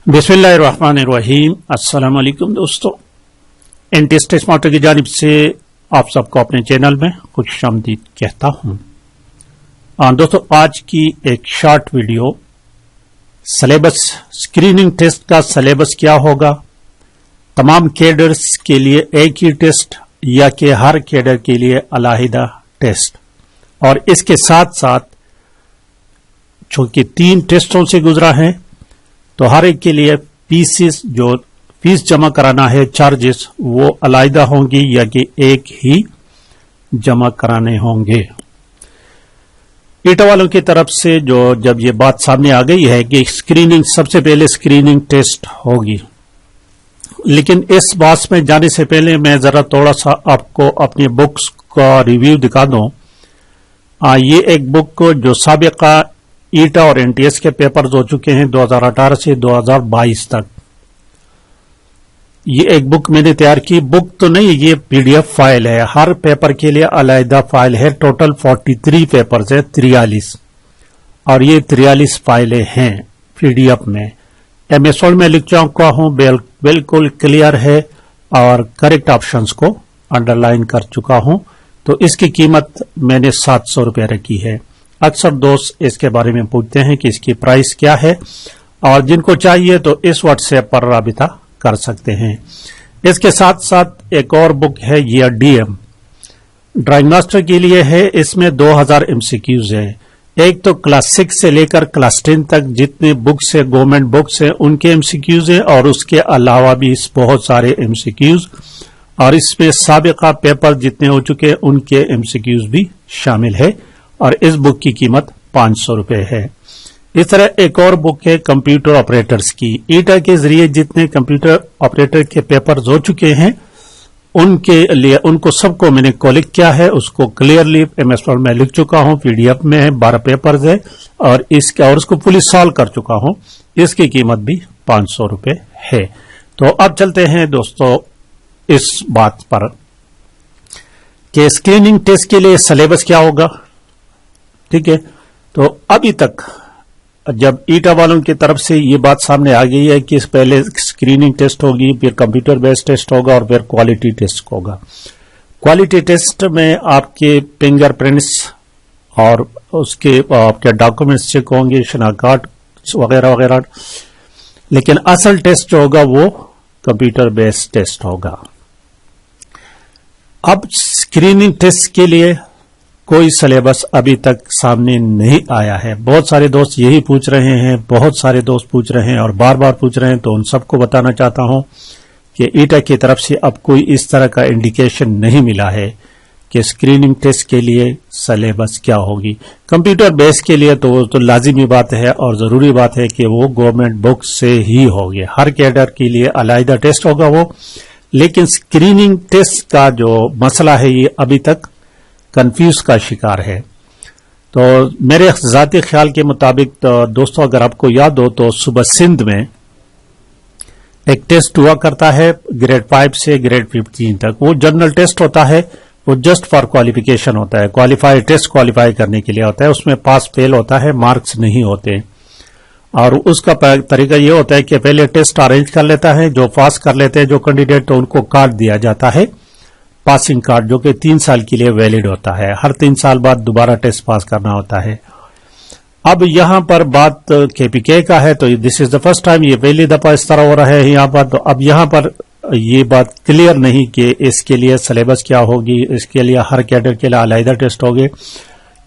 बिस्मिल्लाहिर्रहमानिर्रहीम। अस्सलाम वालेकुम दोस्तों, एनटीएस टेस्ट मास्टर की जानिब से आप सबको अपने चैनल में खुशामदीद कहता हूं। दोस्तों, आज की एक short video syllabus, screening test का सिलेबस क्या होगा, तमाम कैडर्स के लिए एक ही टेस्ट या कि हर कैडर के लिए अलहदा टेस्ट, और इसके साथ साथ चूंकि 3 टेस्टों से गुजरा है तो हर एक के लिए फीस, जो फीस जमा कराना है, चार्जेस वो अलहदा होंगी या कि एक ही जमा कराने होंगे। ईटा वालों की तरफ से जब ये बात सामने आ गई है कि स्क्रीनिंग, सबसे पहले स्क्रीनिंग टेस्ट होगी, लेकिन इस बात में जाने से पहले मैं जरा थोड़ा सा आपको अपनी बुक्स का रिव्यू दिखा दूं। ये एक बुक जो साबिका ईटा और एनटीएस के पेपर्स हो चुके हैं 2018 से 2022 तक, ये एक बुक मैंने तैयार की। बुक तो नहीं, ये पीडीएफ फाइल है, हर पेपर के लिए अलहदा फाइल है। टोटल 43 पेपर्स है, 43, और ये 43 फाइलें हैं पीडीएफ में। एमएस वर्ड में लिख चुका हूं, बिल्कुल क्लियर है, और करेक्ट ऑप्शंस को अंडरलाइन कर चुका हूं। तो इसकी कीमत मैंने 700 रुपये रखी है। अक्सर दोस्त इसके बारे में पूछते हैं कि इसकी प्राइस क्या है, और जिनको चाहिए तो इस व्हाट्सएप पर राबिता कर सकते हैं। इसके साथ साथ एक और बुक है, ये डीएम ड्राइंग मास्टर के लिए है। इसमें 2000 एमसीक्यूज है। एक तो क्लास 6 से लेकर क्लास 10 तक जितने बुक्स है, गवर्नमेंट बुक्स है, उनके एमसीक्यूज है, और उसके अलावा भी बहुत सारे एमसीक्यूज, और इसमें साबिका पेपर जितने हो चुके हैं उनके एमसीक्यूज भी शामिल है, और इस बुक की कीमत 500 रुपये है। इस तरह एक और बुक है कंप्यूटर ऑपरेटर्स की। ईटा के जरिए जितने कंप्यूटर ऑपरेटर के पेपर्स हो चुके हैं उनके लिए, उनको सबको मैंने कलेक्ट किया है, उसको क्लियरली एमएस वर्ड में लिख चुका हूं, पीडीएफ में है, 12 पेपर्स है, और उसको पुलिस सॉल्व कर चुका हूं। इसकी कीमत भी 500 रुपये है। तो अब चलते हैं दोस्तों इस बात पर कि स्क्रीनिंग टेस्ट के लिए सिलेबस क्या होगा। ठीक है, तो अभी तक जब ईटा वालों की तरफ से ये बात सामने आ गई है कि पहले स्क्रीनिंग टेस्ट होगी, फिर कंप्यूटर बेस्ड टेस्ट होगा, और फिर क्वालिटी टेस्ट होगा। क्वालिटी टेस्ट में आपके फिंगरप्रिंट्स और उसके आपके डॉक्यूमेंट्स चेक होंगे, शनाख्त कार्ड वगैरह वगैरह, लेकिन असल टेस्ट जो होगा वो कंप्यूटर बेस्ड टेस्ट होगा। अब स्क्रीनिंग टेस्ट के लिए कोई सिलेबस अभी तक सामने नहीं आया है। बहुत सारे दोस्त यही पूछ रहे हैं, बहुत सारे दोस्त पूछ रहे हैं और बार बार पूछ रहे हैं, तो उन सबको बताना चाहता हूं कि ईटा की तरफ से अब कोई इस तरह का इंडिकेशन नहीं मिला है कि स्क्रीनिंग टेस्ट के लिए सिलेबस क्या होगी। कंप्यूटर बेस के लिए तो लाजिमी बात है और जरूरी बात है कि वो गवर्नमेंट बुक से ही होगी। हर कैडर के लिए अलहदा टेस्ट होगा वो, लेकिन स्क्रीनिंग टेस्ट का जो मसला है ये अभी तक कंफ्यूज का शिकार है। तो मेरे जाती ख्याल के मुताबिक तो दोस्तों, अगर आपको याद हो तो सुबह सिंध में एक टेस्ट हुआ करता है ग्रेड 5 से ग्रेड 15 तक। वो जनरल टेस्ट होता है, वो जस्ट फॉर क्वालिफिकेशन होता है, टेस्ट क्वालिफाई करने के लिए होता है। उसमें पास फेल होता है, मार्क्स नहीं होते, और उसका तरीका ये होता है कि पहले टेस्ट अरेंज कर लेता है, जो पास कर लेते हैं जो कैंडिडेट, तो उनको कार्ड दिया जाता है, पासिंग कार्ड, जो कि 3 साल के लिए वैलिड होता है। हर 3 साल बाद दोबारा टेस्ट पास करना होता है। अब यहां पर बात केपीके का है, तो this is the first time, ये पहली दफा इस तरह हो रहा है यहां पर। तो अब यहां पर ये बात क्लियर नहीं कि इसके लिए सिलेबस क्या होगी, इसके लिए हर कैडर के लिए अलहदा टेस्ट होंगे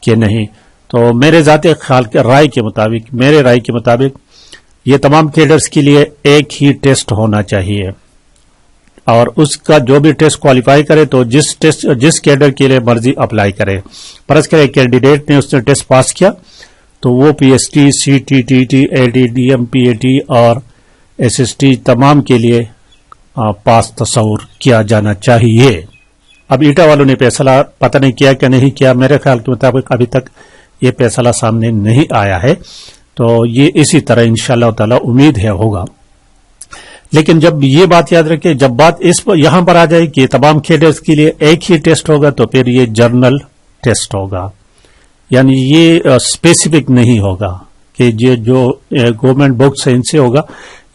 कि नहीं। तो मेरे जाती ख्याल के राय के मुताबिक ये तमाम कैडर्स के लिए एक ही टेस्ट होना चाहिए, और उसका जो भी टेस्ट क्वालिफाई करे तो जिस कैडर के लिए मर्जी अप्लाई करे। फर्ज करें कैंडिडेट ने उसने टेस्ट पास किया तो वो पीएसटी, सीटीटीटी, एडीडीएम, पीएटी और एसएसटी तमाम के लिए पास तस्वुर किया जाना चाहिए। अब ईटा वालों ने फैसला पता नहीं किया कि नहीं किया, मेरे ख्याल के मुताबिक अभी तक ये फैसला सामने नहीं आया है। तो ये इसी तरह इंशाअल्लाह ताला उम्मीद है होगा। लेकिन जब ये बात याद रखें, जब बात यहां पर आ जाए कि तमाम कैडर्स के लिए एक ही टेस्ट होगा, तो फिर ये जर्नल टेस्ट होगा, यानी ये स्पेसिफिक नहीं होगा कि जो गवर्नमेंट बुक्स है इनसे होगा।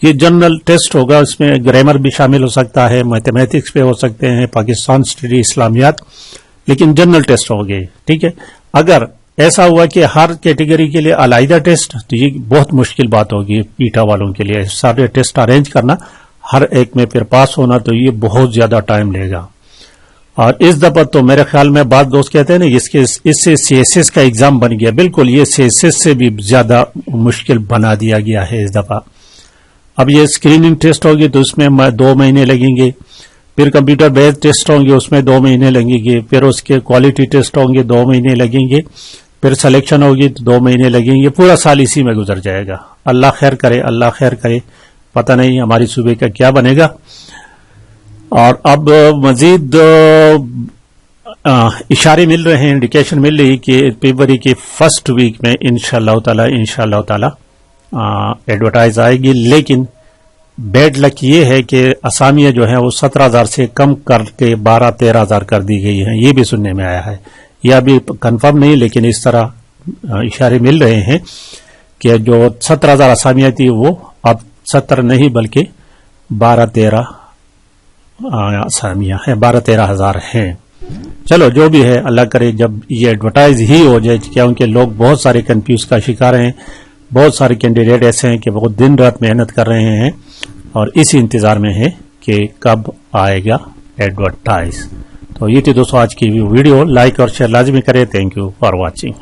یہ جنرل ٹیسٹ ہوگا، اس میں گرامر بھی شامل ہو سکتا ہے، میتھمیٹکس پہ ہو سکتے ہیں، پاکستان اسٹڈی اسلامیات، لیکن جنرل ٹیسٹ ہو گئے. ٹھیک ہے. اگر ایسا ہوا کہ ہر کیٹیگری کے لیے علیحدہ ٹیسٹ، تو یہ بہت مشکل بات ہوگی پیٹا والوں کے لیے. سارے ٹیسٹ ارینج کرنا، ہر ایک میں پھر پاس ہونا، تو یہ بہت زیادہ ٹائم لے گا. اور اس دفعہ تو میرے خیال میں بعض دوست کہتے ہیں نا اس سے سی ایس ایس کا ایگزام بن گیا. بالکل یہ سی ایس ایس سے بھی زیادہ مشکل بنا دیا گیا ہے اس دفعہ. اب یہ اسکریننگ ٹیسٹ ہوگی تو اس میں 2 مہینے لگیں گے، پھر کمپیوٹر بیس ٹیسٹ ہوں گے اس میں 2 مہینے لگیں گے، پھر اس کے کوالٹی ٹیسٹ ہوں گے 2 مہینے لگیں گے، پھر سلیکشن ہوگی تو 2 مہینے لگیں گے. پورا سال اسی میں گزر جائے گا. اللہ خیر کرے، اللہ خیر کرے. پتہ نہیں ہماری صوبے کا کیا بنے گا. اور اب مزید اشارے مل رہے ہیں، انڈیکیشن مل رہی کہ فروری کے فرسٹ ویک میں انشاءاللہ تعالی ایڈورٹائز آئے گی. لیکن بیڈ لک یہ ہے کہ اسامیاں جو ہیں وہ 17,000 سے کم کر کے 12-13,000 کر دی گئی ہیں. یہ بھی سننے میں آیا ہے. یہ ابھی کنفرم نہیں، لیکن اس طرح اشارے مل رہے ہیں کہ جو 17,000 اسامیاں تھی وہ اب 17 نہیں بلکہ 12-13 اسامیاں ہیں، 12-13,000 ہیں. چلو جو بھی ہے، اللہ کرے جب یہ ایڈورٹائز ہی ہو جائے، کیونکہ لوگ بہت سارے کنفیوز کا شکار ہیں. بہت سارے کینڈیڈیٹ ایسے ہیں کہ وہ دن رات محنت کر رہے ہیں اور اسی انتظار میں ہے کہ کب آئے گا ایڈورٹائز. تو یہ تھی دوستوں آج کی ویڈیو. لائک اور شیئر لازمی کریں. Thank you for watching.